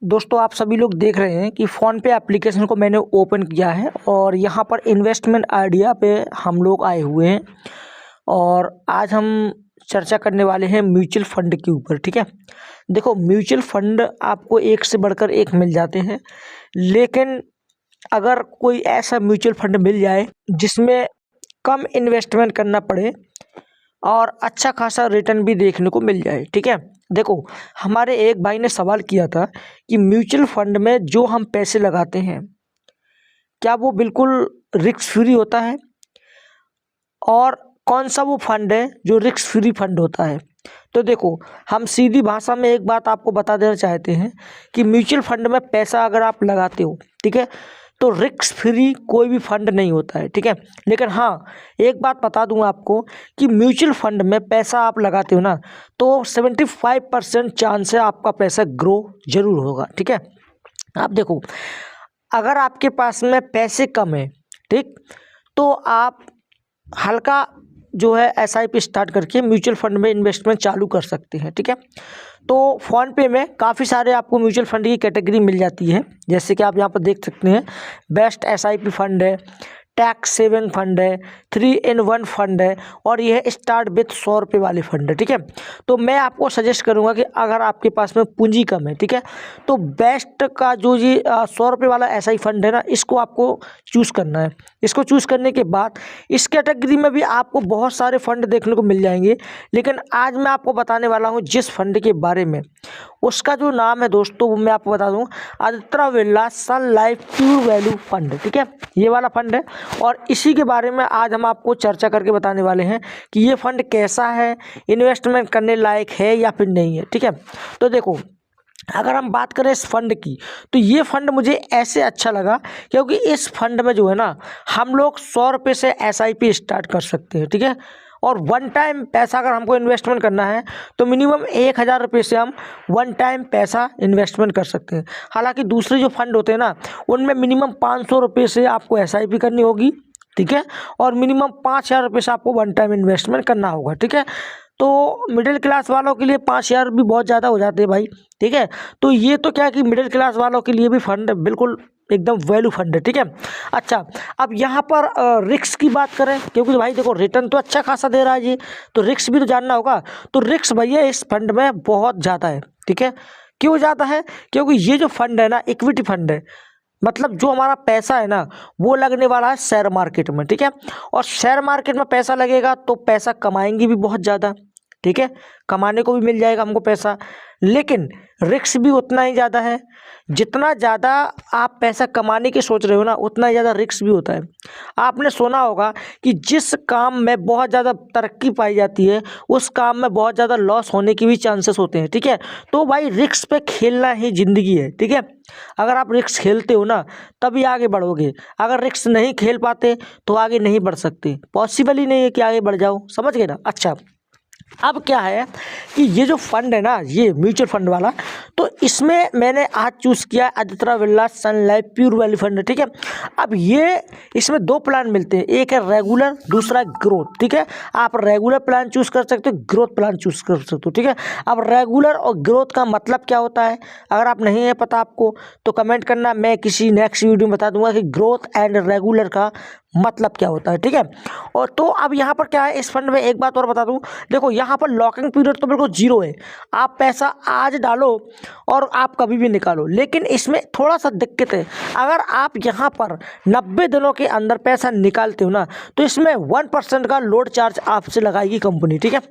दोस्तों आप सभी लोग देख रहे हैं कि फ़ोनपे एप्लीकेशन को मैंने ओपन किया है और यहाँ पर इन्वेस्टमेंट आइडिया पे हम लोग आए हुए हैं और आज हम चर्चा करने वाले हैं म्यूचुअल फ़ंड के ऊपर। ठीक है, देखो म्यूचुअल फ़ंड आपको एक से बढ़कर एक मिल जाते हैं, लेकिन अगर कोई ऐसा म्यूचुअल फ़ंड मिल जाए जिसमें कम इन्वेस्टमेंट करना पड़े और अच्छा खासा रिटर्न भी देखने को मिल जाए। ठीक है, देखो हमारे एक भाई ने सवाल किया था कि म्यूचुअल फंड में जो हम पैसे लगाते हैं क्या वो बिल्कुल रिस्क फ्री होता है और कौन सा वो फंड है जो रिस्क फ्री फंड होता है। तो देखो हम सीधी भाषा में एक बात आपको बता देना चाहते हैं कि म्यूचुअल फंड में पैसा अगर आप लगाते हो, ठीक है, तो रिस्क फ्री कोई भी फंड नहीं होता है। ठीक है, लेकिन हाँ एक बात बता दूं आपको कि म्यूचुअल फंड में पैसा आप लगाते हो ना तो 75% चांस है आपका पैसा ग्रो जरूर होगा। ठीक है, आप देखो अगर आपके पास में पैसे कम है, ठीक, तो आप हल्का जो है SIP स्टार्ट करके म्यूचुअल फंड में इन्वेस्टमेंट चालू कर सकते हैं। ठीक है, तो फ़ोनपे में काफ़ी सारे आपको म्यूचुअल फंड की कैटेगरी मिल जाती है, जैसे कि आप यहाँ पर देख सकते हैं बेस्ट SIP फंड है, टैक्स सेविंग फंड है, 3-in-1 फंड है और यह है स्टार्ट विथ 100 रुपये वाले फंड है। ठीक है, तो मैं आपको सजेस्ट करूंगा कि अगर आपके पास में पूंजी कम है, ठीक है, तो बेस्ट का जो ये 100 रुपये वाला SI फंड है ना, इसको आपको चूज़ करना है। इसको चूज़ करने के बाद इस कैटेगरी में भी आपको बहुत सारे फंड देखने को मिल जाएंगे, लेकिन आज मैं आपको बताने वाला हूँ जिस फंड के बारे में, उसका जो नाम है दोस्तों वो मैं आपको बता दूँ, आदित्य बिरला सन लाइफ प्योर वैल्यू फंड। ठीक है, ये वाला फंड है और इसी के बारे में आज हम आपको चर्चा करके बताने वाले हैं कि ये फंड कैसा है, इन्वेस्टमेंट करने लायक है या फिर नहीं है। ठीक है, तो देखो अगर हम बात करें इस फंड की तो ये फंड मुझे ऐसे अच्छा लगा क्योंकि इस फंड में जो है ना हम लोग 100 रुपये से SIP स्टार्ट कर सकते हैं। ठीक है, और वन टाइम पैसा अगर हमको इन्वेस्टमेंट करना है तो मिनिमम 1000 रुपये से हम वन टाइम पैसा इन्वेस्टमेंट कर सकते हैं। हालांकि दूसरे जो फंड होते हैं ना उनमें मिनिमम 500 रुपये से आपको SIP करनी होगी, ठीक है, और मिनिमम 5000 रुपये से आपको वन टाइम इन्वेस्टमेंट करना होगा। ठीक है, तो मिडिल क्लास वालों के लिए 5000 भी बहुत ज़्यादा हो जाते हैं भाई। ठीक है, तो ये तो क्या कि मिडिल क्लास वालों के लिए भी फंड बिल्कुल एकदम वैल्यू फंड है। ठीक है, अच्छा अब यहाँ पर रिस्क की बात करें, क्योंकि भाई देखो रिटर्न तो अच्छा खासा दे रहा है जी, तो रिस्क भी तो जानना होगा। तो रिस्क भैया इस फंड में बहुत ज़्यादा है। ठीक है, क्यों ज़्यादा है? क्योंकि ये जो फंड है ना इक्विटी फंड है, मतलब जो हमारा पैसा है ना वो लगने वाला है शेयर मार्केट में। ठीक है, और शेयर मार्केट में पैसा लगेगा तो पैसा कमाएंगे भी बहुत ज़्यादा। ठीक है, कमाने को भी मिल जाएगा हमको पैसा, लेकिन रिस्क भी उतना ही ज़्यादा है। जितना ज़्यादा आप पैसा कमाने की सोच रहे हो ना उतना ज़्यादा रिस्क भी होता है। आपने सुना होगा कि जिस काम में बहुत ज़्यादा तरक्की पाई जाती है उस काम में बहुत ज़्यादा लॉस होने की भी चांसेस होते हैं। ठीक है, तो भाई रिस्क पे खेलना ही ज़िंदगी है। ठीक है, अगर आप रिस्क खेलते हो ना तभी आगे बढ़ोगे, अगर रिस्क नहीं खेल पाते तो आगे नहीं बढ़ सकते, पॉसिबल ही नहीं है कि आगे बढ़ जाओ, समझ गए ना। अच्छा अब क्या है कि ये जो फंड है ना ये म्यूचुअल फंड वाला, तो इसमें मैंने आज चूज़ किया आदित्य बिरला सन लाइफ प्योर वैल्यू फंड। ठीक है, अब ये इसमें 2 प्लान मिलते हैं, एक है रेगुलर, दूसरा ग्रोथ। ठीक है, आप रेगुलर प्लान चूज़ कर सकते हो, ग्रोथ प्लान चूज़ कर सकते हो। ठीक है, अब रेगुलर और ग्रोथ का मतलब क्या होता है अगर आप नहीं है पता आपको तो कमेंट करना, मैं किसी नेक्स्ट वीडियो में बता दूंगा कि ग्रोथ एंड रेगुलर का मतलब क्या होता है। ठीक है, और तो अब यहाँ पर क्या है इस फंड में एक बात और बता दूं, देखो यहाँ पर लॉकिंग पीरियड तो बिल्कुल 0 है, आप पैसा आज डालो और आप कभी भी निकालो, लेकिन इसमें थोड़ा सा दिक्कत है, अगर आप यहाँ पर 90 दिनों के अंदर पैसा निकालते हो ना तो इसमें 1% का लोड चार्ज आपसे लगाएगी कंपनी। ठीक है,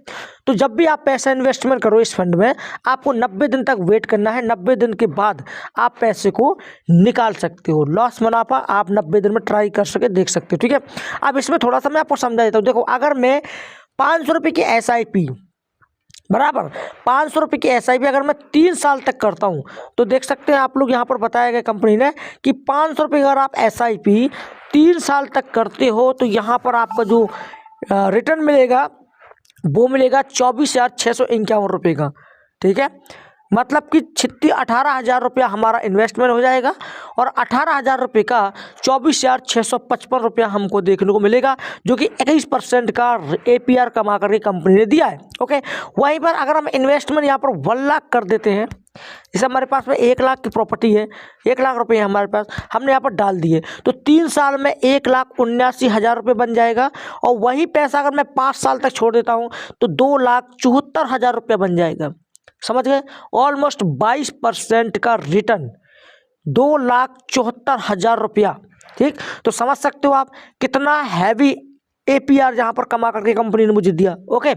तो जब भी आप पैसा इन्वेस्टमेंट करो इस फंड में आपको 90 दिन तक वेट करना है, 90 दिन के बाद आप पैसे को निकाल सकते हो, लॉस मुनाफा आप 90 दिन में ट्राई कर सके देख सकते हो। ठीक है, अब इसमें थोड़ा सा मैं आपको समझा देता हूँ। देखो अगर मैं 500 रुपये की SIP बराबर 500 रुपये की SIP अगर मैं 3 साल तक करता हूँ तो देख सकते हैं आप लोग यहाँ पर बताया गया कंपनी ने कि 500 रुपये अगर आप SIP 3 साल तक करते हो तो यहाँ पर आपका जो रिटर्न मिलेगा वो मिलेगा 24,651 रुपये का। ठीक है, मतलब कि 18,000 रुपया हमारा इन्वेस्टमेंट हो जाएगा और 18,000 रुपये का 24,655 रुपया हमको देखने को मिलेगा, जो कि 21% का APR कमा करके कंपनी ने दिया है। ओके, वहीं पर अगर हम इन्वेस्टमेंट यहाँ पर 1 लाख कर देते हैं जैसे हमारे पास में 1 लाख की प्रॉपर्टी है, 1 लाख रुपए है हमारे पास, हमने यहाँ पर डाल दिए तो 3 साल में 1,79,000 रुपये बन जाएगा। और वही पैसा अगर मैं 5 साल तक छोड़ देता हूँ तो 2,74,000 रुपये बन जाएगा। समझ गए? ऑलमोस्ट 22% का रिटर्न, 2,74,000 रुपया। ठीक, तो समझ सकते हो आप कितना हैवी APR यहाँ पर कमा करके कंपनी ने मुझे दिया। ओके,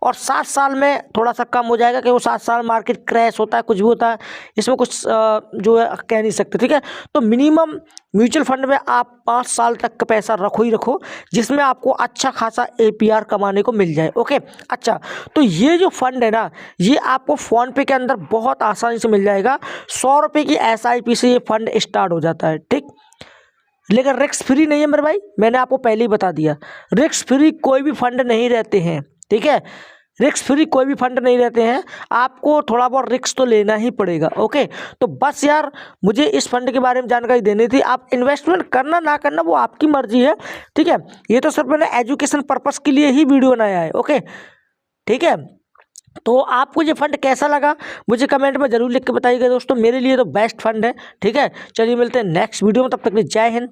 और 7 साल में थोड़ा सा कम हो जाएगा कि वो 7 साल मार्केट क्रैश होता है, कुछ भी होता है, इसमें कुछ जो है कह नहीं सकते। ठीक है, तो मिनिमम म्यूचुअल फंड में आप 5 साल तक का पैसा रखो ही रखो, जिसमें आपको अच्छा खासा APR कमाने को मिल जाए। ओके, अच्छा, तो ये जो फंड है ना, ये आपको फ़ोनपे के अंदर बहुत आसानी से मिल जाएगा। 100 रुपये की SIP से ये फंड स्टार्ट हो जाता है। ठीक, लेकिन रिस्क फ्री नहीं है मेरे भाई, मैंने आपको पहले ही बता दिया, रिस्क फ्री कोई भी फंड नहीं रहते हैं। ठीक है, रिस्क फ्री कोई भी फंड नहीं रहते हैं, आपको थोड़ा बहुत रिस्क तो लेना ही पड़ेगा। ओके, तो बस यार मुझे इस फंड के बारे में जानकारी देनी थी। आप इन्वेस्टमेंट करना ना करना वो आपकी मर्जी है। ठीक है, ये तो सिर्फ मैंने एजुकेशन पर्पस के लिए ही वीडियो बनाया है। ओके, ठीक है, तो आपको ये फंड कैसा लगा मुझे कमेंट में जरूर लिख के बताइएगा दोस्तों। मेरे लिए तो बेस्ट फंड है। ठीक है, चलिए मिलते हैं नेक्स्ट वीडियो में, तब तक के लिए जय हिंद।